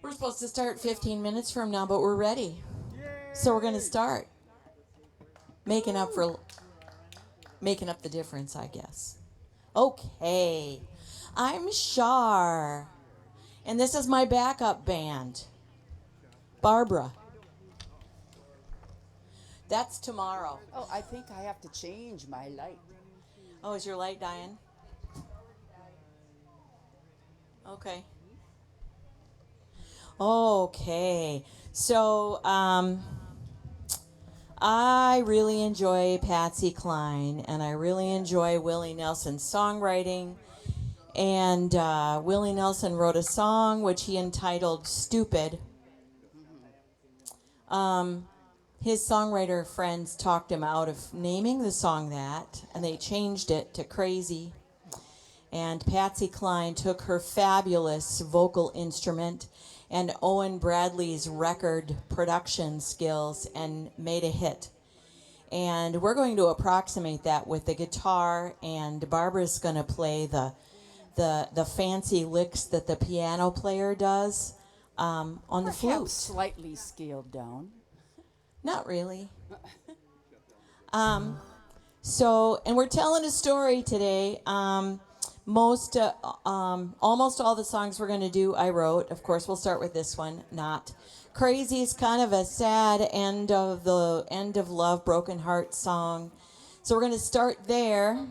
We're supposed to start 15 minutes from now, but we're ready. So we're going to start making up for making up the difference, I guess. Okay. I'm Char, and this is my backup band. Barbara. That's tomorrow. Oh, I think I have to change my light. Oh, is your light dying? Okay. Okay. So, I really enjoy Patsy Cline, and I really enjoy Willie Nelson's songwriting. And Willie Nelson wrote a song which he entitled Stupid. His songwriter friends talked him out of naming the song that, and they changed it to Crazy. And Patsy Cline took her fabulous vocal instrument and Owen Bradley's record production skills and made a hit. And we're going to approximate that with the guitar, and Barbara's going to play the fancy licks that the piano player does on the Perhaps flute. slightly scaled down. Not really. So, and we're telling a story today. Almost all the songs we're going to do, I wrote. Of course, we'll start with this one. Not Crazy is kind of a sad end of love, broken heart song. So we're going to start there,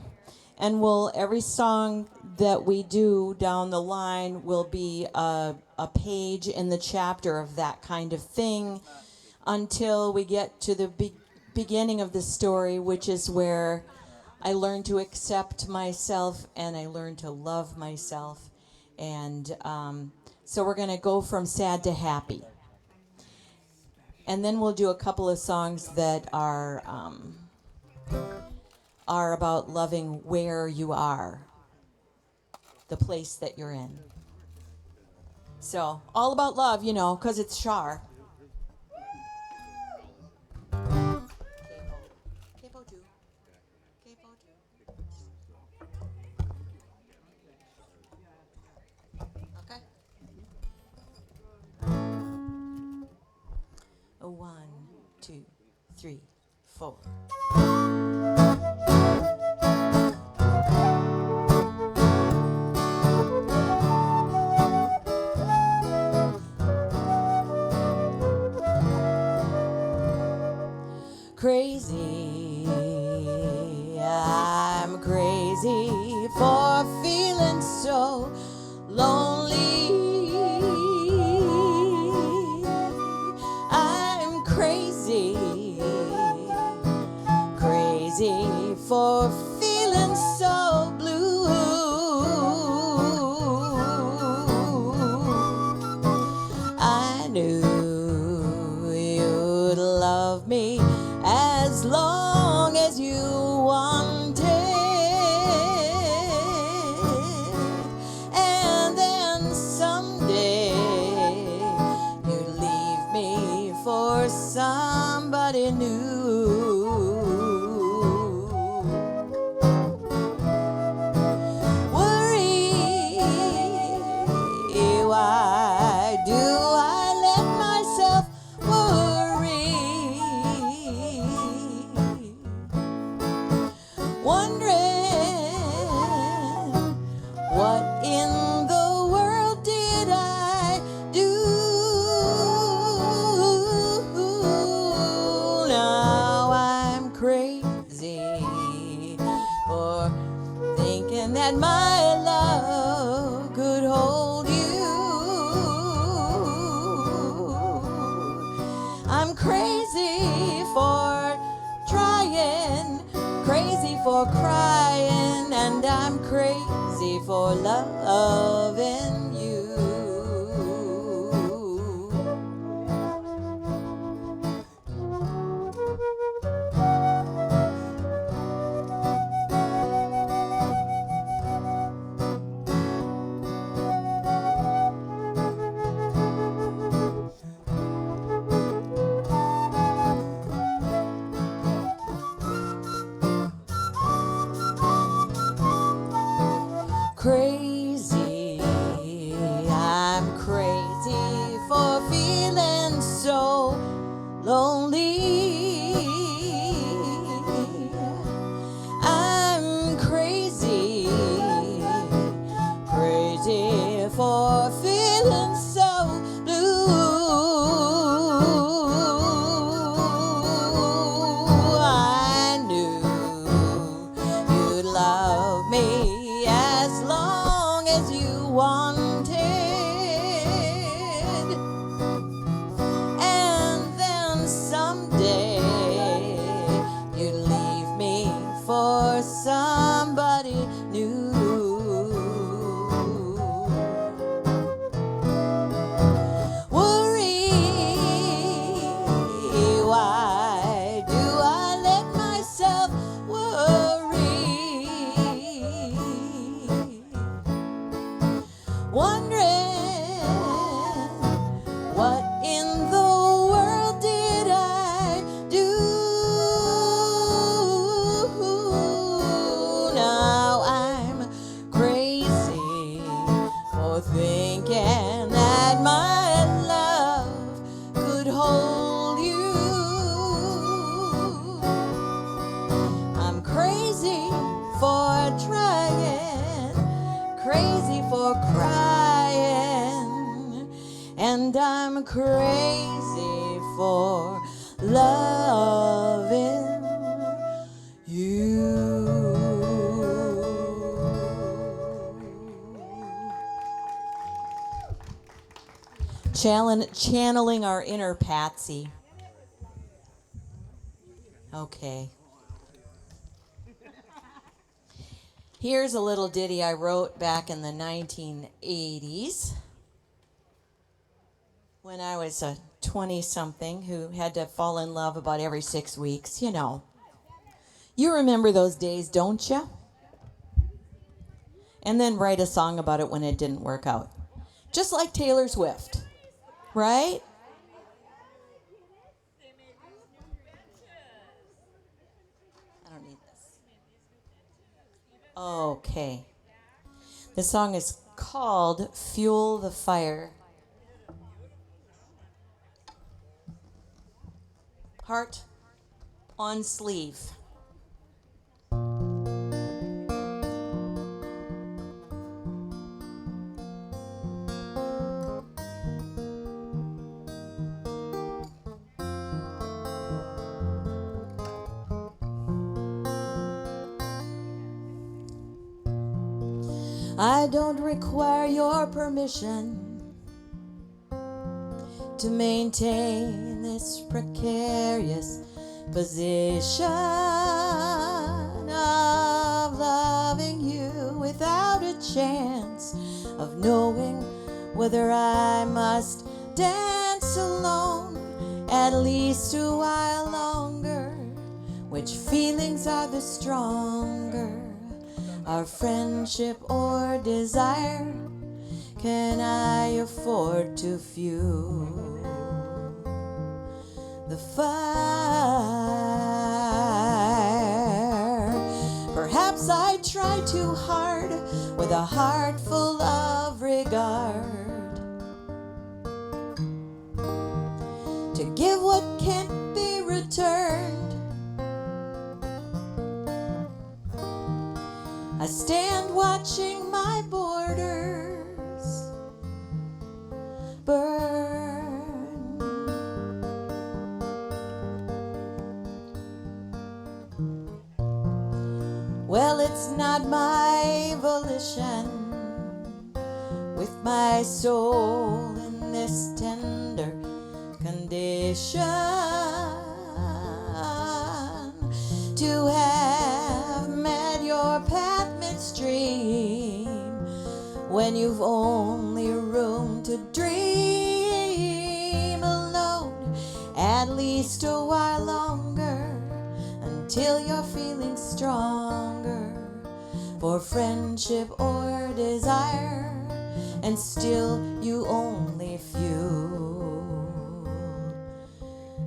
and every song that we do down the line will be a page in the chapter of that kind of thing, until we get to the beginning of the story, which is where I learned to accept myself and I learned to love myself. And so we're going to go from sad to happy. And then we'll do a couple of songs that are about loving where you are, the place that you're in. So, all about love, because it's Char. Okay. A 1, 2, 3, 4. Crazy, I'm crazy for feeling so lonely. I'm crazy, crazy for feeling so blue. I knew you'd love me as long as you wanted, and then someday you leave me for somebody new. Worry, why do I let myself worry? Wondering what in the world did I do? Now I'm crazy for thinking that my love could hold you. I'm crazy for trying, crazy for crying, and I'm crazy for loving you. Crazy, I'm crazy that my love could hold you. I'm crazy for trying, crazy for crying, and I'm crazy for loving you. Channeling our inner Patsy. Okay. Here's a little ditty I wrote back in the 1980s when I was a 20-something who had to fall in love about every 6 weeks, you know. You remember those days, don't you? And then write a song about it when it didn't work out. Just like Taylor Swift, right? I don't need this. Okay. This song is called Fuel the Fire. Heart on sleeve. I don't require your permission to maintain this precarious position of loving you without a chance of knowing whether I must dance alone at least a while longer. Which feelings are the stronger, our friendship or desire? Can I afford to fuel the fire? Perhaps I try too hard with a heart full of regard to give what can't be returned. I stand watching my borders burn. Well, it's not my volition, with my soul in this tender condition, to have met your path midstream when you've only room to dream alone at least a while longer, until you're feeling stronger for friendship or desire, and still you only fuel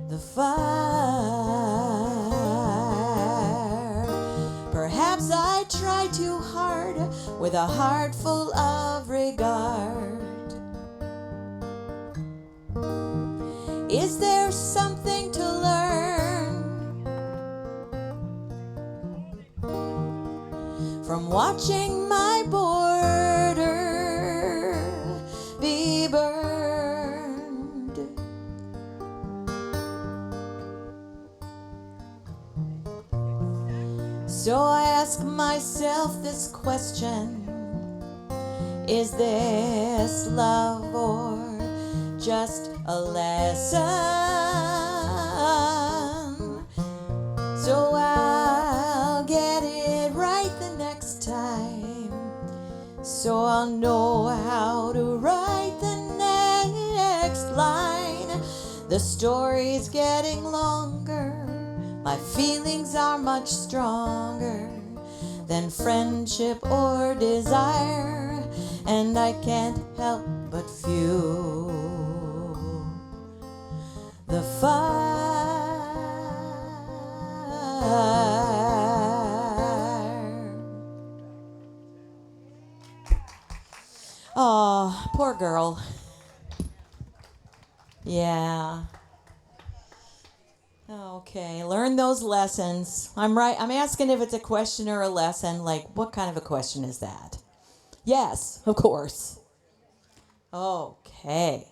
the fire. Perhaps I try too hard with a heart full of regard. Is there something to learn from watching my border be burned? So I ask myself this question: is this love or just a lesson? So I'll get it right the next time, so I'll know how to write the next line. The story's getting longer, my feelings are much stronger than friendship or desire, and I can't help but fuel the fire. Oh, poor girl. Yeah. Okay, learn those lessons. I'm right. I'm asking if it's a question or a lesson. Like, what kind of a question is that? Yes, of course. Okay.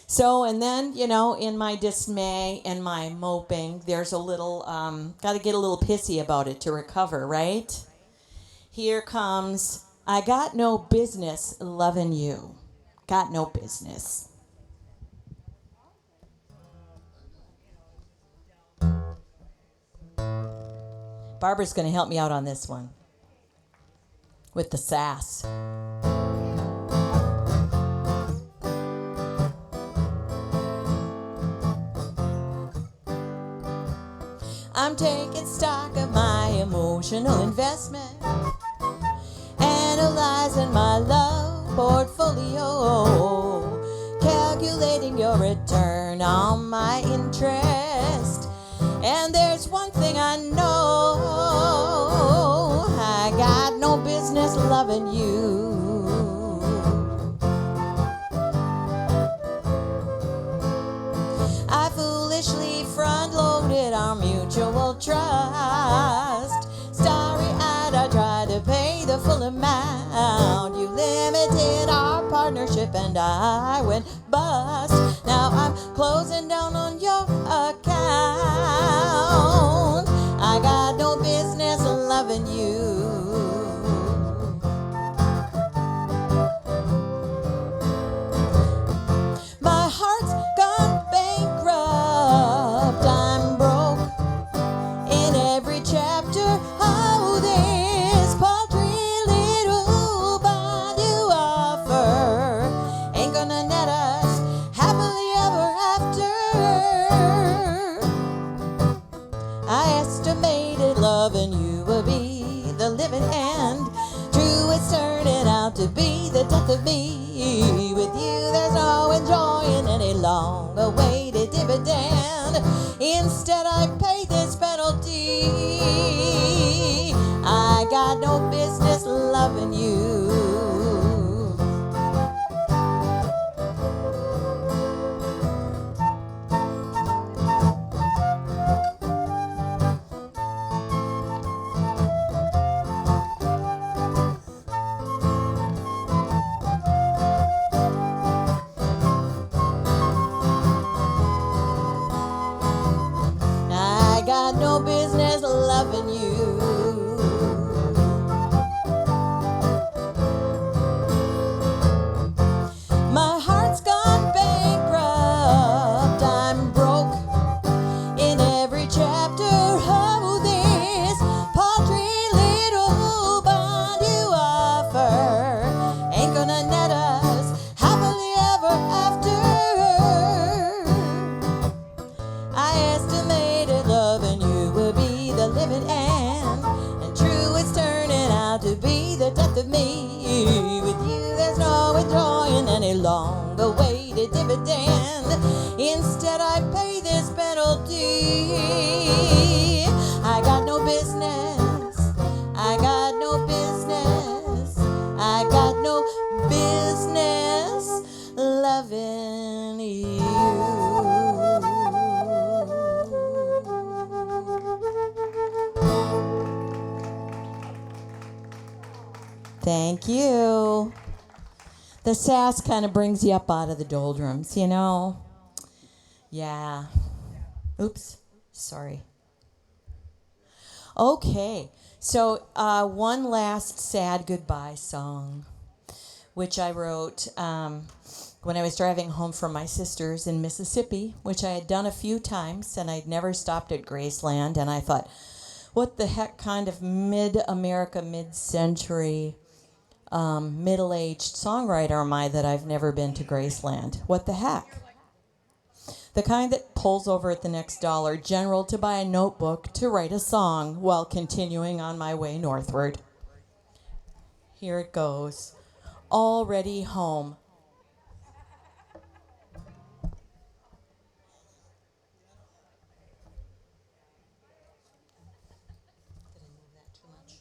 So, and then, in my dismay and my moping, there's a little, got to get a little pissy about it to recover, right? Here comes, I got no business loving you. Got no business. Barbara's going to help me out on this one with the sass. I'm taking stock of my emotional investment, analyzing my love portfolio, calculating your return on my interest. And there's one thing I know, I got no business loving you. I foolishly front-loaded our mutual trust. Starry-eyed, I tried to pay the full amount. You limited our partnership and I went bust. Now I'm closing down on your account. I got no business loving you. My heart's gone bankrupt. I'm broke in every chapter of this paltry little bond you offer. Ain't gonna net us happily ever after. I estimated loving you would be the living end. True, it's turning out to be the death of me. With you, there's no enjoying any long-awaited dividend. Instead, I pay this penalty. I got no business loving you. I got no business loving you. My heart's gone bankrupt. I'm broke in every chapter of this paltry little bond you offer. Ain't gonna net us happily ever after. I estimated loving you would be the living end. And true, it's turning out to be the death of me. With you, there's no withdrawing any long-awaited dividend. Instead, I pay this penalty. I got no business. I got no business. I got no business loving you. Thank you. The sass kind of brings you up out of the doldrums, Yeah. Oops. Sorry. Okay. So, one last sad goodbye song, which I wrote when I was driving home from my sister's in Mississippi, which I had done a few times, and I'd never stopped at Graceland. And I thought, what the heck kind of mid-America, mid-century middle-aged songwriter am I that I've never been to Graceland? What the heck? The kind that pulls over at the next Dollar General to buy a notebook to write a song while continuing on my way northward. Here it goes. Already home. Did I move that too much?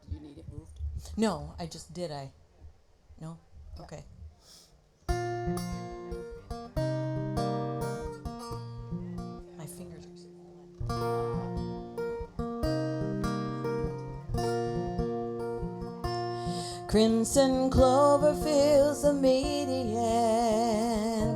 You need it moved? No, I just did. No? Okay. Crimson clover fills the median,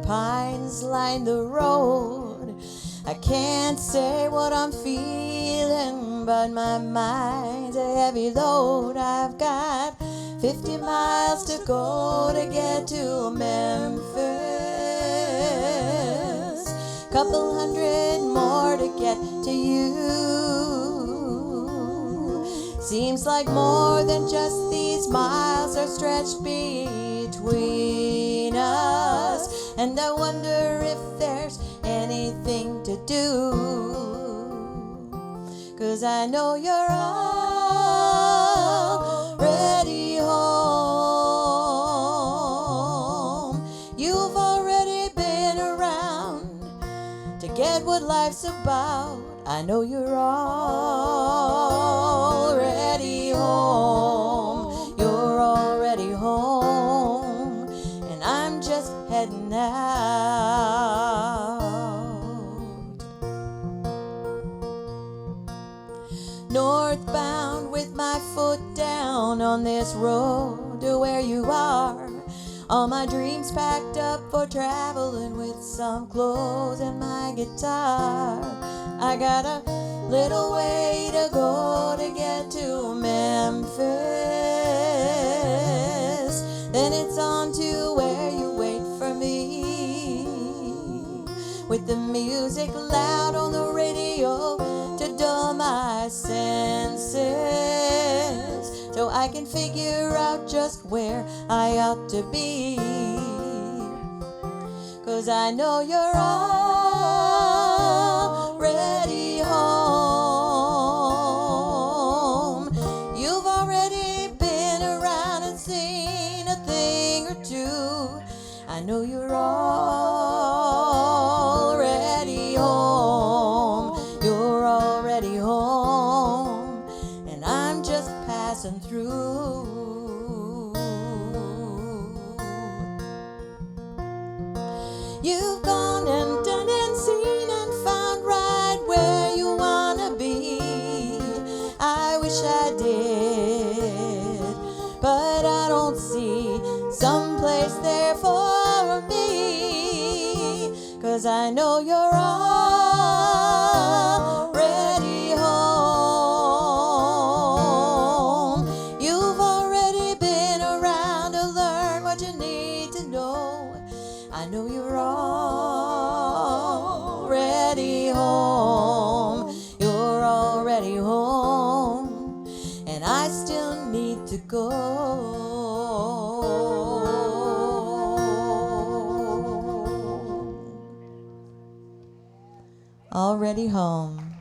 pines line the road. I can't say what I'm feeling, but my mind's a heavy load. I've got 50 miles to go to get to Memphis, couple hundred more to get to you. Seems like more than just these miles are stretched between us, and I wonder if there's anything to do, 'cause I know you're already home. You've already been around to get what life's about. I know you're already home. You're already home, and I'm just heading out. Northbound with my foot down on this road to where you are. All my dreams packed up for traveling with some clothes and my guitar. I got a little way to go to get to Memphis. Then it's on to where you wait for me, with the music loud on the radio to dull my senses, so I can figure out just where I ought to be. 'Cause I know you're already home. You've already been around and seen a thing or two. I know you're already home. You're already home, and I'm just passing through. You've gone and done and seen and found right where you wanna be. I wish I did, but I don't see someplace there for me. 'Cause I know you're already home. You've already been around to learn what you need to know. I know you're already home. You're already home, and I still need to go. Already home.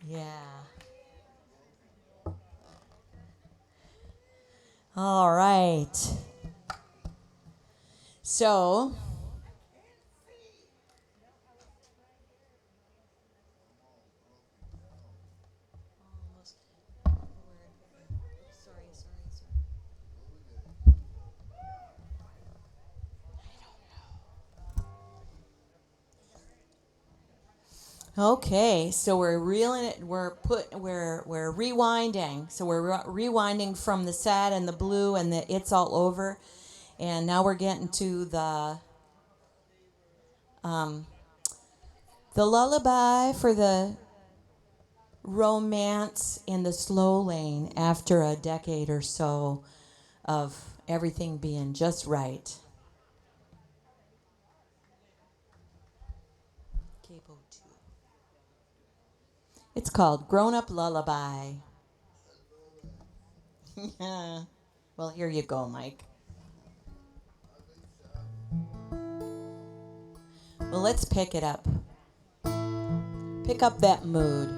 Yeah. All right. So, okay, so we're reeling it. We're rewinding. So we're rewinding from the sad and the blue and the it's all over, and now we're getting to the lullaby for the romance in the slow lane after a decade or so of everything being just right. Capo 2. It's called Grown Up Lullaby. Yeah. Well, here you go, Mike. Well, let's pick it up. Pick up that mood.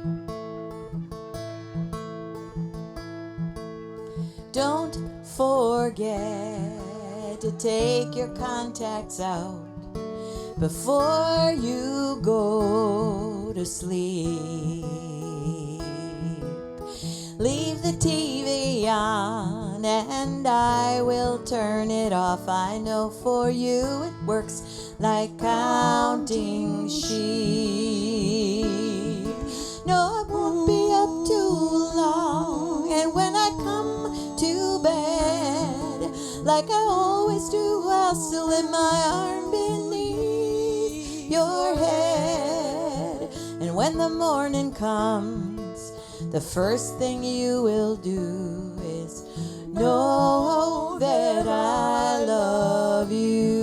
Don't forget to take your contacts out before you go to sleep. Leave the TV on and I will turn it off. I know for you it works like counting sheep. No, I won't be up too long. And when I come to bed, like I always do, I'll slip my arm beneath your head. And when the morning comes, the first thing you will do is know that I love you.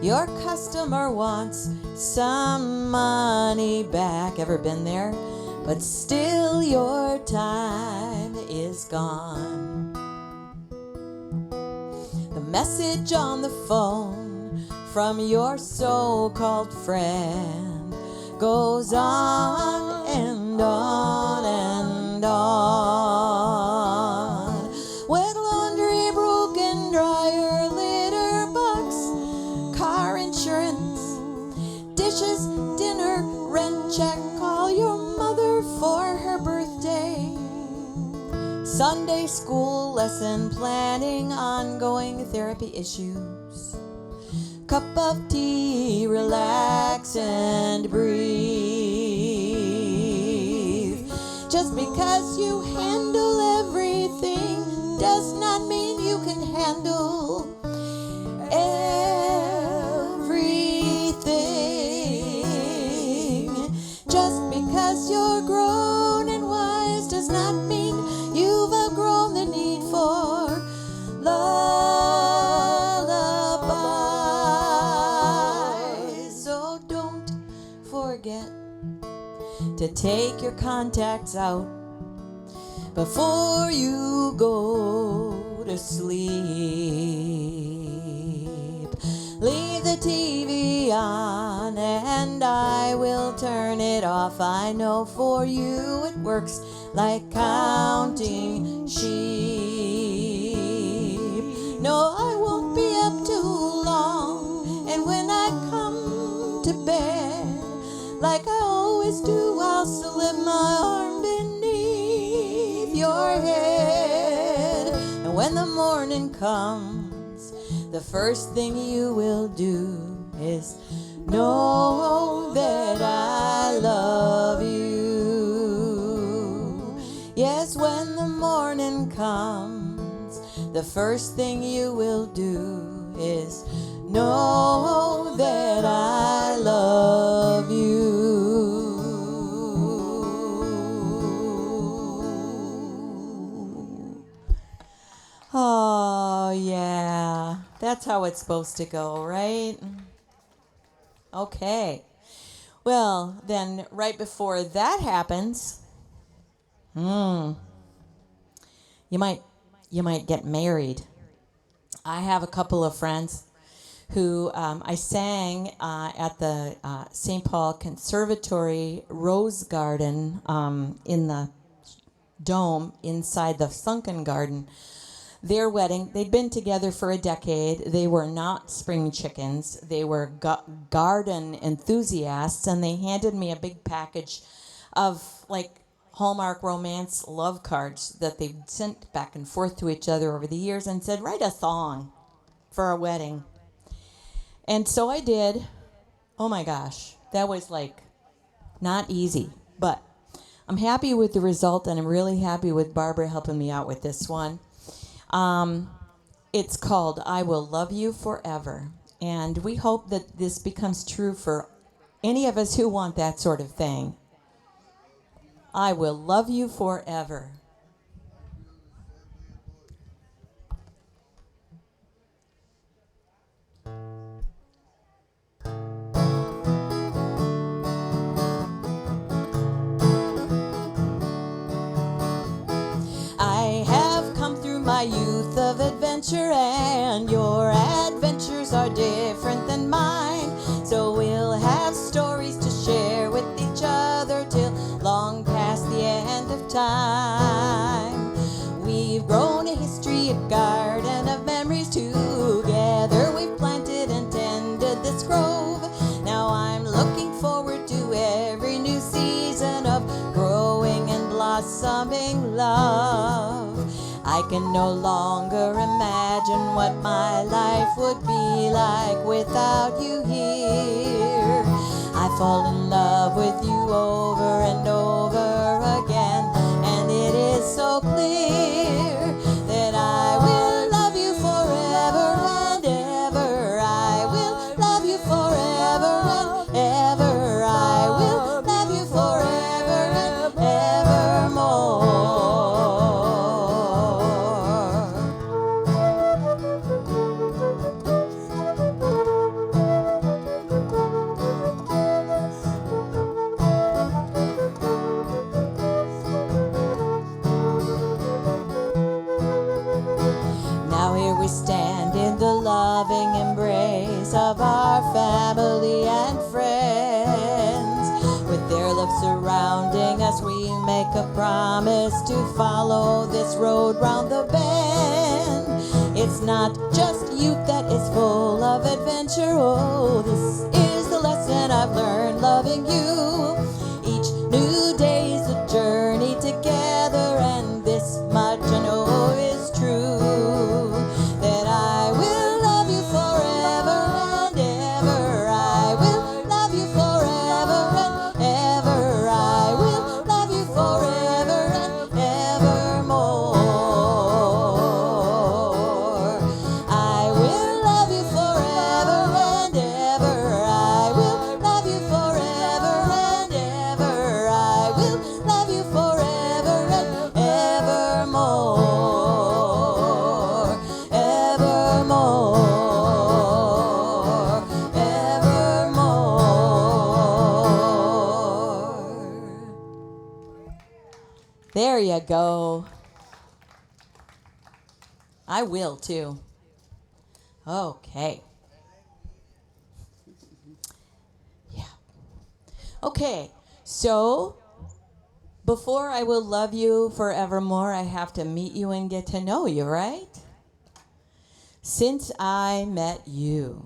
Your customer wants some money back. Ever been there? But still your time is gone. The message on the phone from your so-called friend goes on and on and on. Wet laundry, broken dryer, litter box, car insurance, dishes, dinner, rent check, call your mother for her birthday, Sunday school lesson planning, ongoing therapy issues, cup of tea, relax and breathe. Just because you handle everything does not mean you can handle everything. Just because you're grown and wise does not mean you've outgrown the need for lullabies. So don't forget to take your contacts out before you go to sleep. Leave the TV on and I will turn it off. I know for you it works like counting sheep. No, I won't be up too long. And when I come to bed, like I always do, I'll slip my arm beneath your head. And when the morning comes, the first thing you will do is know that I love you. Yes, when the morning comes, the first thing you will do is know that I love you. Oh, yeah. That's how it's supposed to go, right? Okay. Well, then right before that happens, you might get married. I have a couple of friends who I sang at the St. Paul Conservatory Rose Garden in the dome inside the sunken garden. Their wedding, they'd been together for a decade. They were not spring chickens. They were garden enthusiasts, and they handed me a big package of like Hallmark romance love cards that they'd sent back and forth to each other over the years and said, write a song for our wedding. And so I did. Oh my gosh, that was like not easy, but I'm happy with the result, and I'm really happy with Barbara helping me out with this one. It's called I Will Love You Forever, and we hope that this becomes true for any of us who want that sort of thing. I will love you forever. I have come through my youth of adventure, and your adventures are different than mine. So we'll have stories to share with each other till long past the end of time. We've grown a history, a garden of memories together. We've planted and tended this grove. Now I'm looking forward to every new season of growing and blossoming love. I can no longer imagine what my life would be like without you here. I fall in love with you over and over again. And it is so clear that I will love you forever and ever. I will love you forever and ever. I will love you forever and evermore. Now here we stand in the loving embrace of our family and friends. With their love surrounding us, we make a promise to follow this road round the bend. It's not just youth that is full of adventure. Oh, this is the lesson I've learned loving you. Each new day is a journey together, and this much I know is true, that I will love you forever and ever. I will love you forever and ever. I will love you forever and evermore. I will love you forever and ever. I will love you forever and ever. I will love you forever and evermore. Evermore. Evermore. There you go. I will too. Okay. Yeah. Okay, so before I will love you forevermore, I have to meet you and get to know you, right? Since I met you.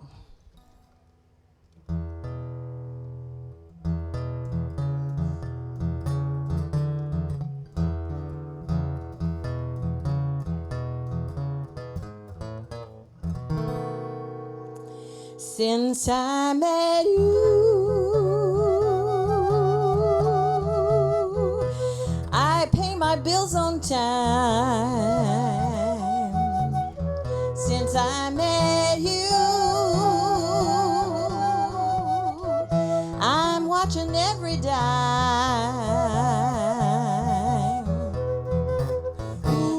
Since I met you, I pay my bills on time. Since I met you, I'm watching every dime.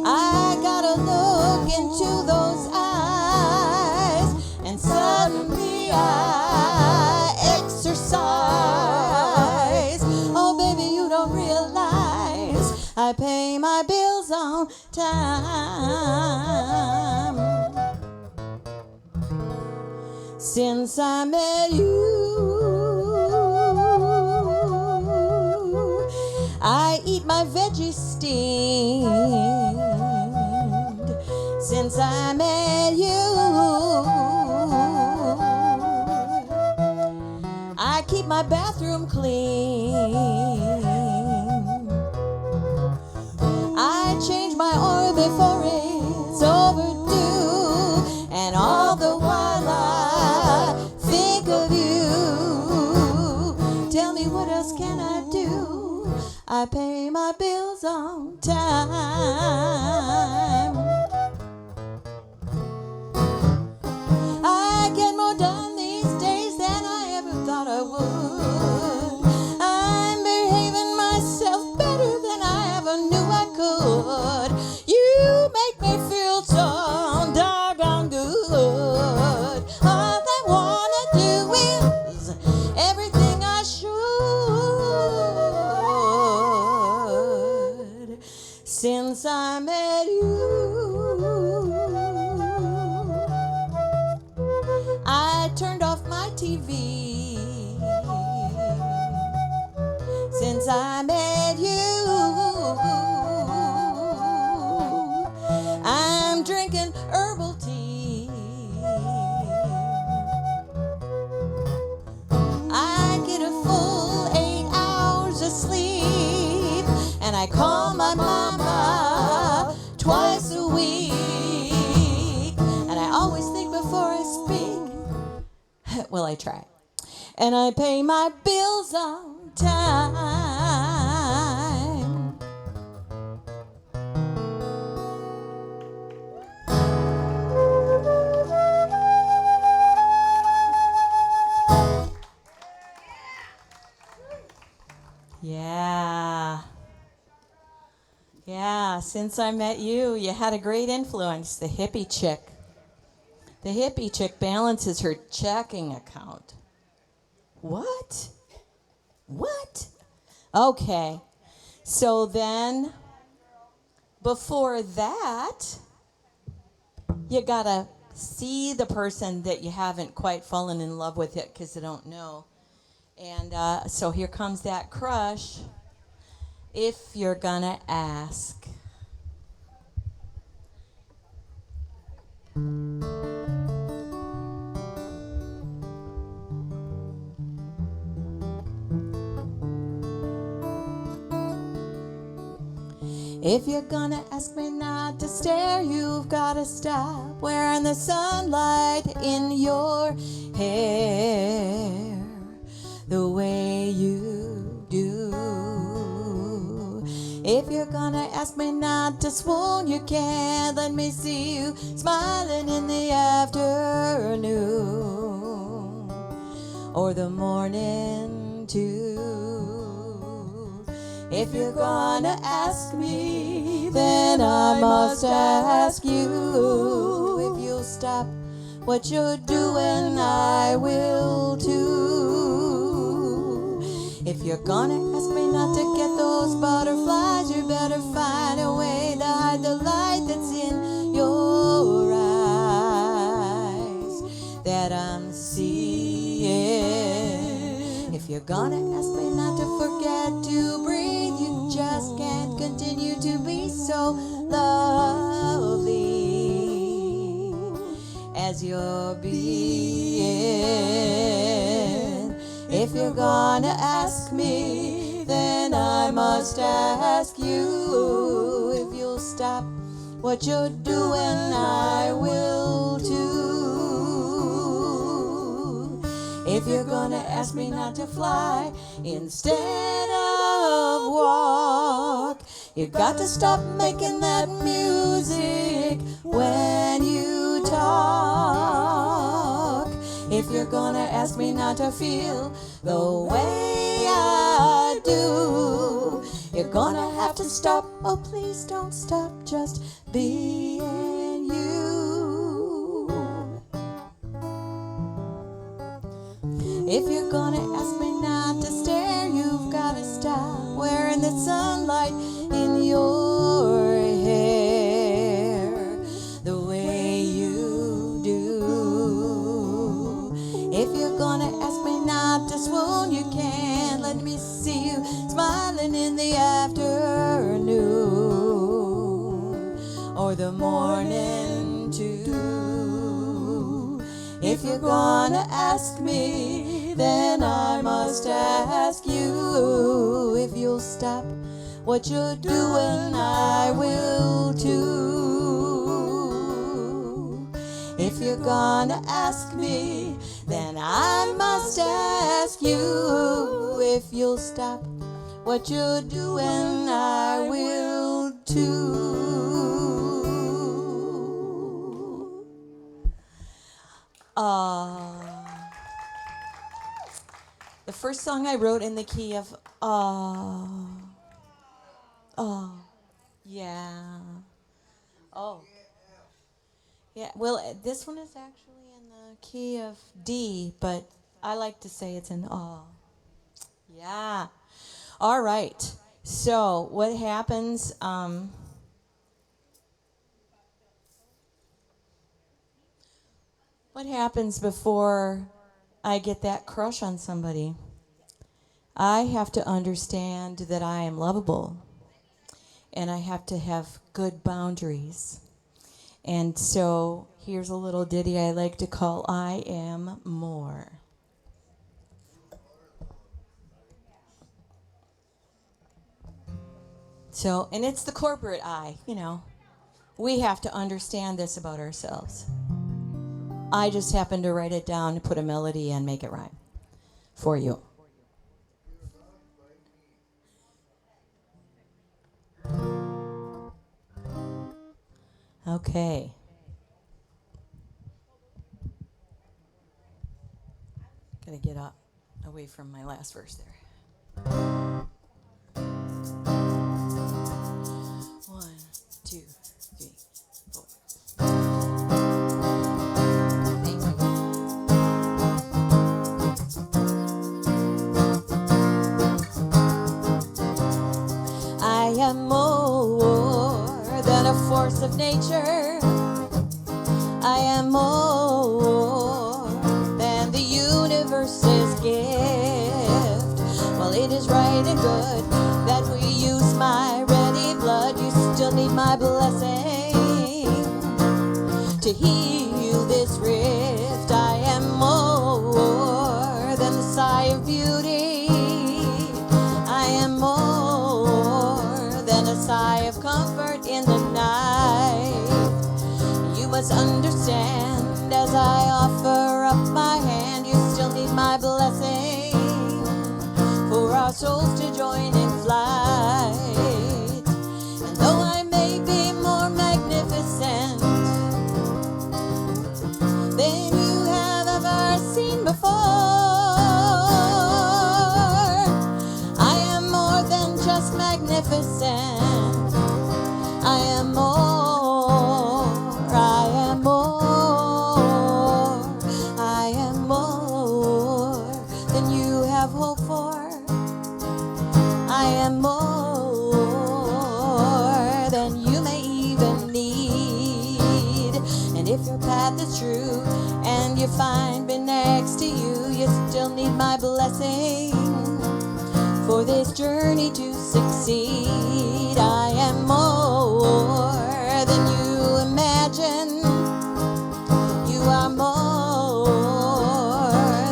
I gotta look into those eyes, and suddenly I exercise. Oh, baby, you don't realize I pay my bills on time. Since I met you, I eat my veggies steamed. Since I met you, I keep my bathroom clean. I change my oil before it's overdue, and all the while I think of you. Tell me, what else can I do? I pay my bills on time. I get more done these days than I ever thought I would. I'm behaving myself better than I ever knew I could. You make me feel so doggone good. All I wanna do is everything I should. Since I met you, I turned off my TV. Since I met you, I'm drinking herbal tea. I get a full 8 hours of sleep, and I call my mama twice a week. And I always think before I speak, well, I try. and I pay my bills on time. Yeah. Yeah, since I met you, you had a great influence, the hippie chick. The hippie chick balances her checking account. What? What? Okay. So then, before that, you gotta see the person that you haven't quite fallen in love with yet because you don't know. And so here comes that crush. If you're gonna ask. If you're gonna ask me not to stare, you've gotta stop wearing the sunlight in your hair the way you do. If you're gonna ask me not to swoon, you can't let me see you smiling in the afternoon or the morning too. If you're gonna ask me, then I must ask you. If you'll stop what you're doing, I will too. If you're gonna ask me not to get those butterflies, you better find a way to hide the light that's in your eyes that I'm seeing. If you're gonna ask me not to forget to breathe, you just can't continue to be so lovely as you're being. If you're gonna ask me, then I must ask you. If you'll stop what you're doing, I will too. If you're gonna ask me not to fly instead of walk, you got to stop making that music when you talk. If you're gonna ask me not to feel the way I do, you're gonna have to stop. Oh, please don't stop just being you. If you're gonna ask me not to stare, you've gotta stop wearing the sunlight in your hair the way you do. If you're gonna ask me not to swoon, you can't let me see you smiling in the afternoon or the morning too. If you're gonna ask me, then I must ask you. If you'll stop what you're doing, I will too. If you're gonna ask me, then I must ask you. If you'll stop what you're doing, I will too. The first song I wrote in the key of yeah. Oh. Yeah, well, this one is actually in the key of D, but I like to say it's in Yeah. All right. So, what happens what happens before I get that crush on somebody? I have to understand that I am lovable, and I have to have good boundaries. And so here's a little ditty I like to call I Am More. So, and it's the corporate I, you know. We have to understand this about ourselves. I just happen to write it down, put a melody, and make it rhyme. for you. Okay. Gotta get up away from my last verse there. 1, 2, 3, 4. Thank you. I am more than a force of nature. I am more than the universe's gift. Well, it is right and good that we use my ready blood. You still need my blessing to heal this rift. I am more than the sigh of beauty. I am more than a sigh of comfort in the night. You must understand, as I offer up my hand, you still need my blessing for our souls to join in flight. And though I may be more magnificent than you have ever seen before, I am more than just magnificent. I am more, I am more, I am more than you have hope for. I am more than you may even need. And if your path is true and you find me next to you, you still need my blessing for this journey to succeed. I am more than you imagine. You are more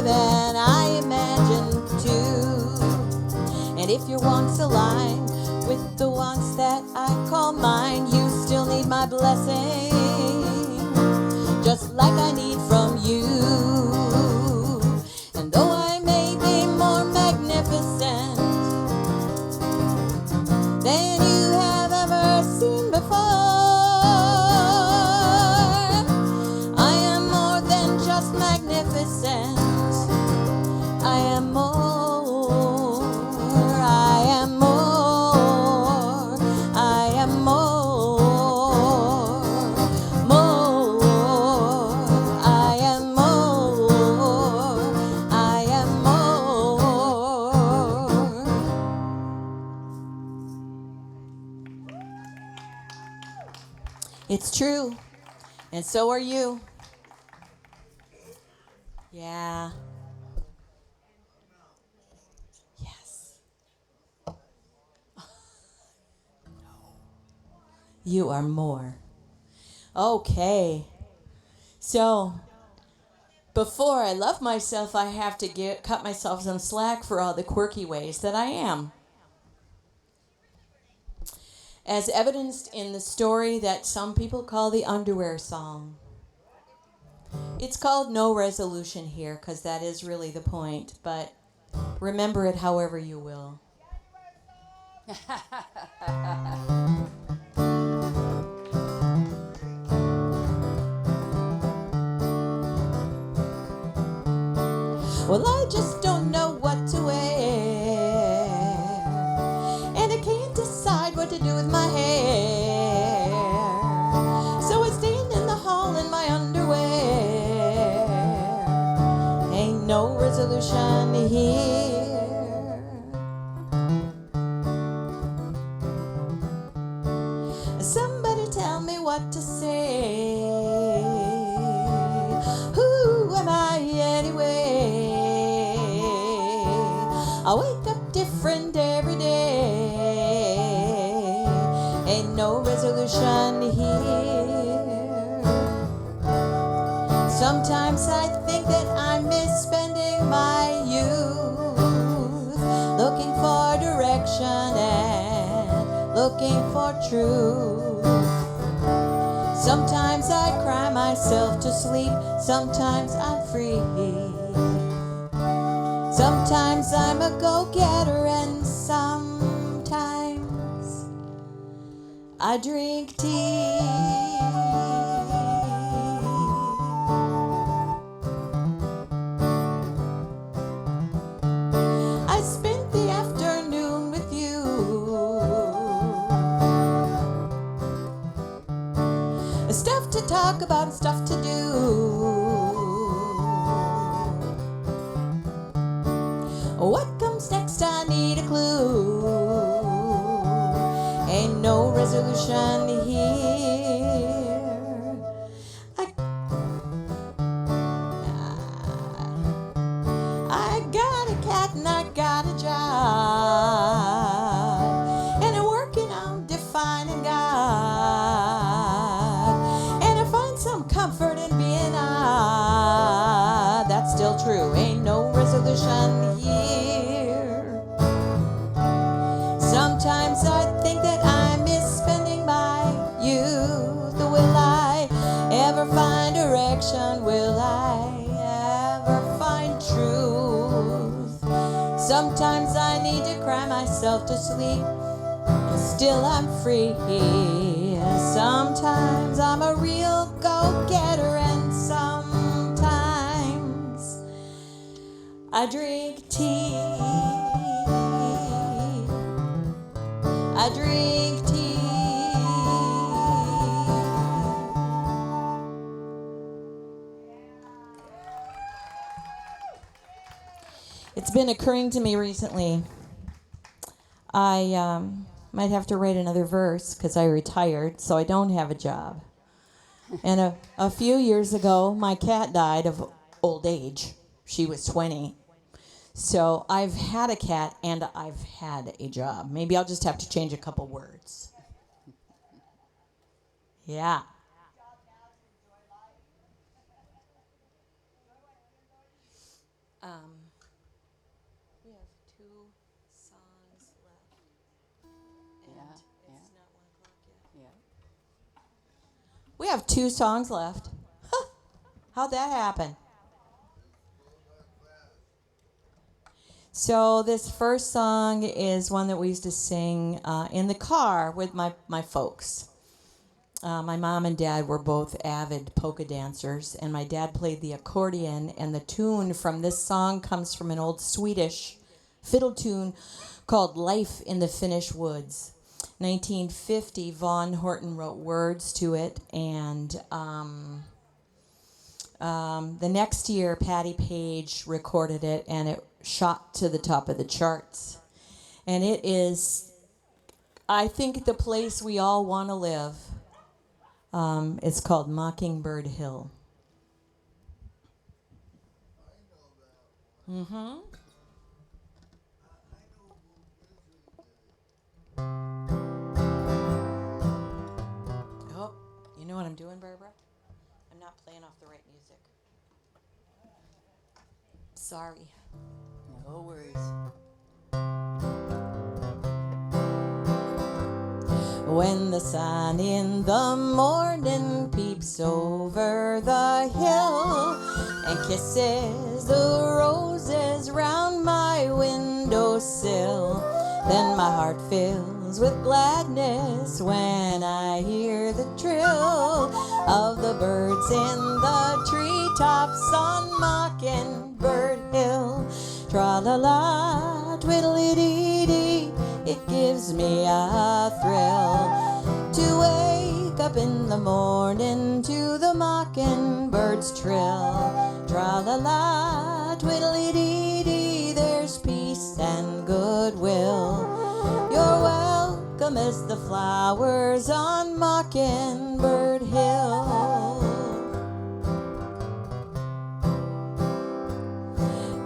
than I imagine too. And if your wants align with the wants that I call mine, you still need my blessing, just like I need from you. And though I may be more magnificent than you have ever seen before, I am more than just magnificent. I am more, I am more, I am more, more, I am more, I am more. It's true, and so are you. Yeah. Yes. You are more. Okay. So, before I love myself, I have to cut myself some slack for all the quirky ways that I am. As evidenced in the story that some people call the underwear song. It's called No Resolution here because that is really the point, but remember it however you will. Well, I just don't know what to wear, and I can't decide what to do with my hair. So I stand in the hall in my underwear. Ain't no resolution here. Somebody tell me what to say. Who am I anyway? I wake up different every day. Ain't no resolution here. Sometimes I think that I'm misspending my youth, looking for direction and looking for truth. Sometimes I cry myself to sleep, sometimes I'm free. Sometimes Sometimes I'm a go-getter and sometimes I drink tea. I spent the afternoon with you. Stuff to talk about and stuff to do. What comes next? I need a clue. Ain't no resolution here. I got a cat and I got a job, and I'm working on defining God, and I find some comfort in being odd. That's still true. Ain't no resolution here. Sometimes I think that I miss spending my youth. Will I ever find direction? Will I ever find truth? Sometimes I need to cry myself to sleep, and still I'm free. Sometimes I'm a real go-getter, and sometimes I drink tea. I drink tea. It's been occurring to me recently. I might have to write another verse because I retired, so I don't have a job. And a few years ago, my cat died of old age. She was 20. So I've had a cat and I've had a job. Maybe I'll just have to change a couple words. Yeah. We have 2 songs left. And Yeah, it's yeah. not 1 o'clock yet. Yeah. We have 2 songs left. Huh. How'd that happen? So this first song is one that we used to sing in the car with my folks. My mom and dad were both avid polka dancers, and my dad played the accordion, and the tune from this song comes from an old Swedish fiddle tune called Life in the Finnish Woods. 1950, Von Horton wrote words to it, and the next year, Patti Page recorded it, and it shot to the top of the charts. And it is, I think, the place we all want to live. It's called Mockingbird Hill. Mm-hmm. Oh, you know what I'm doing, Barbara? I'm not playing off the right music. Sorry. No worries. When the sun in the morning peeps over the hill and kisses the roses round my windowsill, then my heart fills with gladness when I hear the trill of the birds in the treetops on Mockingbird Hill. Tra-la-la, twiddly-dee-dee, it gives me a thrill to wake up in the morning to the mockingbird's trill. Tra-la-la, twiddly-dee-dee, there's peace and goodwill. You're welcome as the flowers on Mockingbird Hill.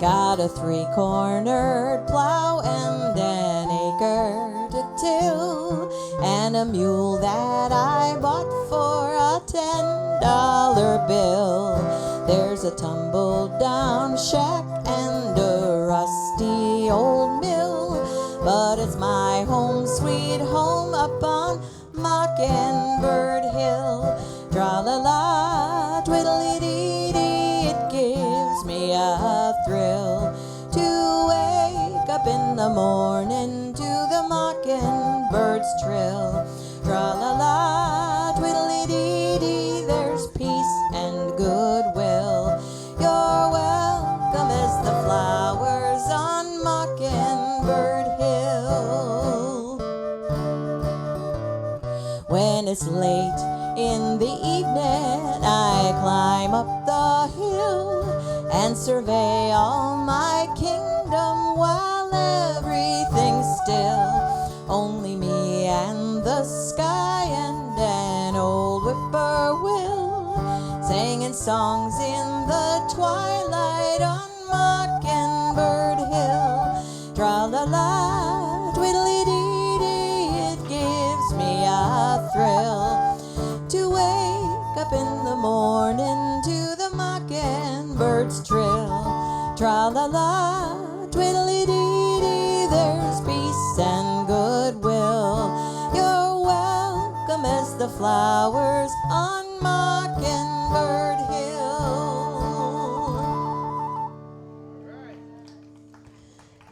Got a 3-cornered plow and an acre to till, and a mule that I bought for a $10 bill. There's a tumble-down shack and a rusty old mill, but it's my home sweet home up on Mockingbird Hill. Tra-la-la, twiddly-dee-dee, it gives me a thrill to the morning to the mockingbird's trill. Tra-la-la, twiddly-dee-dee, there's peace and goodwill. You're welcome as the flowers on Mockingbird Hill. When it's late in the evening, I climb up the hill and survey all my kingdom while everything's still. Only me and the sky and an old whippoorwill singing songs in the twilight on Mockingbird Hill. Tra-la-la, twiddly-dee-dee, it gives me a thrill to wake up in the morning to the mockingbird's trill. Tra-la-la, twiddly-dee-dee, there's peace and goodwill. You're welcome as the flowers on Mockingbird Hill.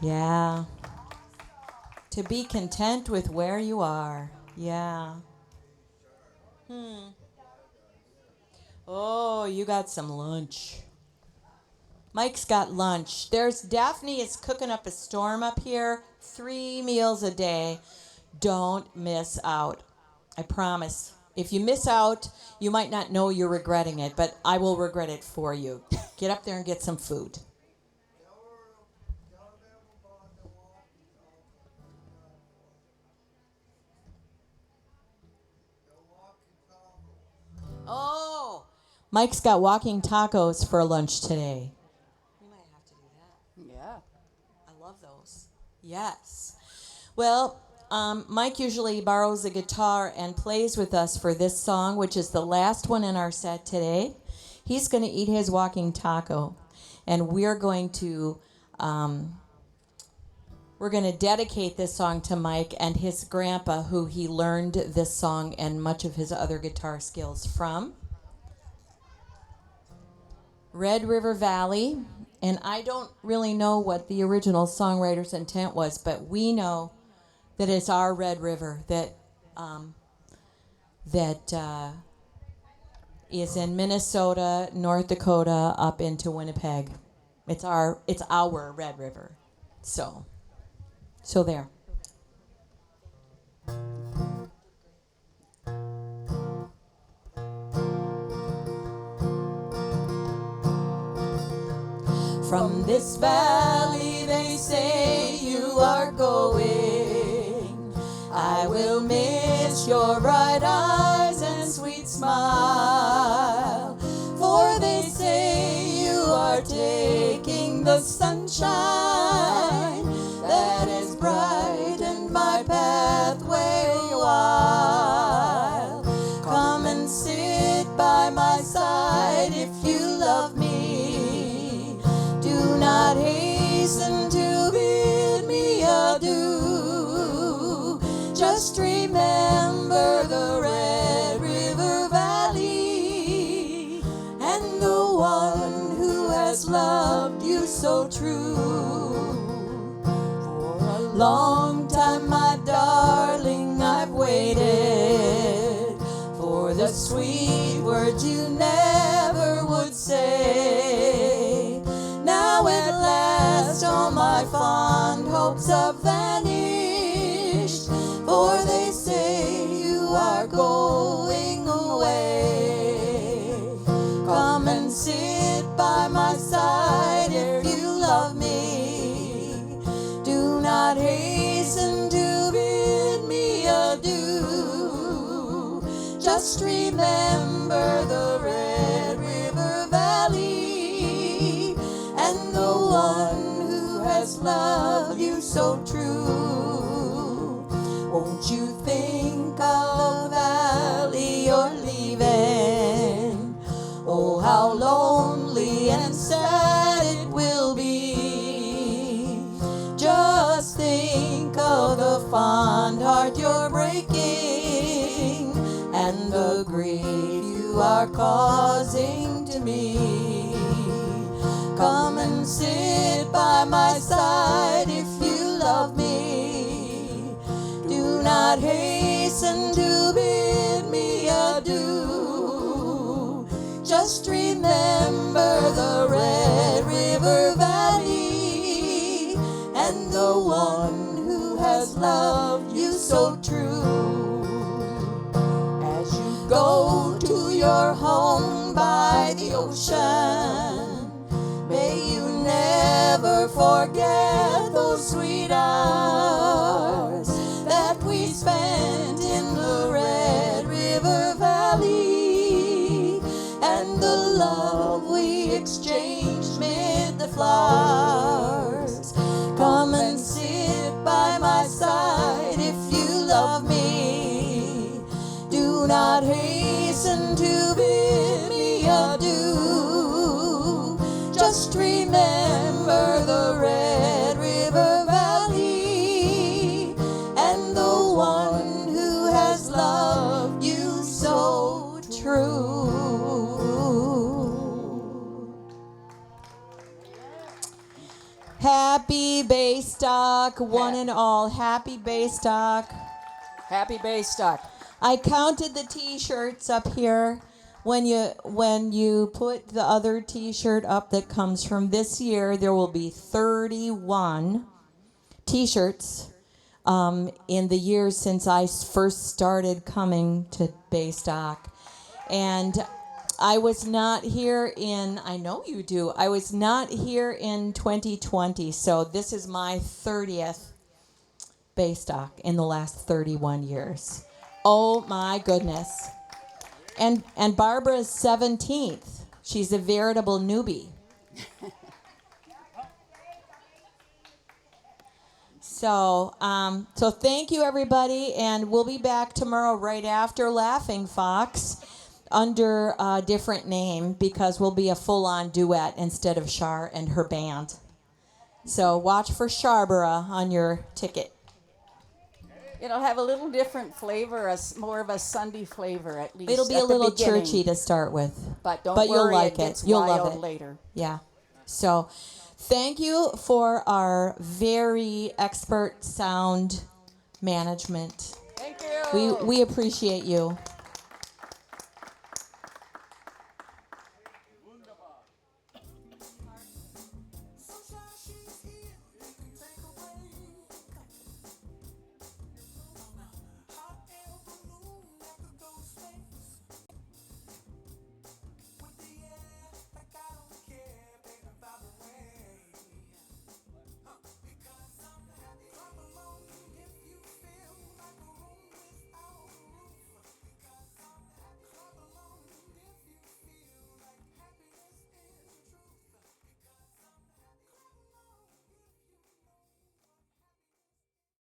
Yeah. To be content with where you are. Yeah. Oh, you got some lunch. Mike's got lunch. Daphne is cooking up a storm up here. 3 meals a day. Don't miss out. I promise. If you miss out, you might not know you're regretting it, but I will regret it for you. Get up there and get some food. Oh, Mike's got walking tacos for lunch today. We might have to do that. Yeah. I love those. Yes. Well, Mike usually borrows a guitar and plays with us for this song, which is the last one in our set today. He's going to eat his walking taco, and we're going to dedicate this song to Mike and his grandpa, who he learned this song and much of his other guitar skills from. Red River Valley, and I don't really know what the original songwriter's intent was, but we know that it's our Red River that is in Minnesota, North Dakota, up into Winnipeg. It's our Red River. So there. From this valley they say you are going. I will miss your bright eyes and sweet smile. For they say you are taking the sunshine that has brightened my pathway a while. Come and sit by my side if you love me. Do not hasten to bid me adieu. Just remember the Red River Valley and the one who has loved you so true. For a long time, my darling, I've waited for the sweet words you never would say. Now at last all my fond hopes have vanished, for they say you are going away. Come and sit by my side if you love me. Do not hasten to bid me adieu. Just remember the Red River Valley and the one who has loved you so true. Won't you think of the valley you're leaving? Oh, how lonely and sad it will be. Just think of the fond heart you're breaking and the grief you are causing to me. Come and sit by my side if you love not hasten to bid me adieu. Just remember the Red River Valley and the one who has loved you so true. As you go to your home by the ocean, may you never forget those sweet hours that we spent in the Red River Valley, and the love we exchanged mid the flowers. Come and sit by my side if you love me. Do not hasten to bid me adieu. Just remember the Red River Valley and the one who has loved you so true. Happy Baystock, one and all. Happy Baystock. Happy Baystock. I counted the T-shirts up here. When you put the other T-shirt up that comes from this year, there will be 31 T-shirts in the years since I first started coming to Baystock. And I was not here in, I know you do, I was not here in 2020, so this is my 30th Baystock in the last 31 years. Oh my goodness. And Barbara's 17th. She's a veritable newbie. So thank you, everybody, and we'll be back tomorrow right after Laughing Fox under a different name because we'll be a full-on duet instead of Char and her band. So watch for Charbara on your ticket. It'll have a little different flavor, more of a Sunday flavor at least. It'll be a little churchy to start with, but don't worry, you'll like it. Gets You'll wild love it later. Yeah. So, thank you for our very expert sound management. Thank you. We appreciate you.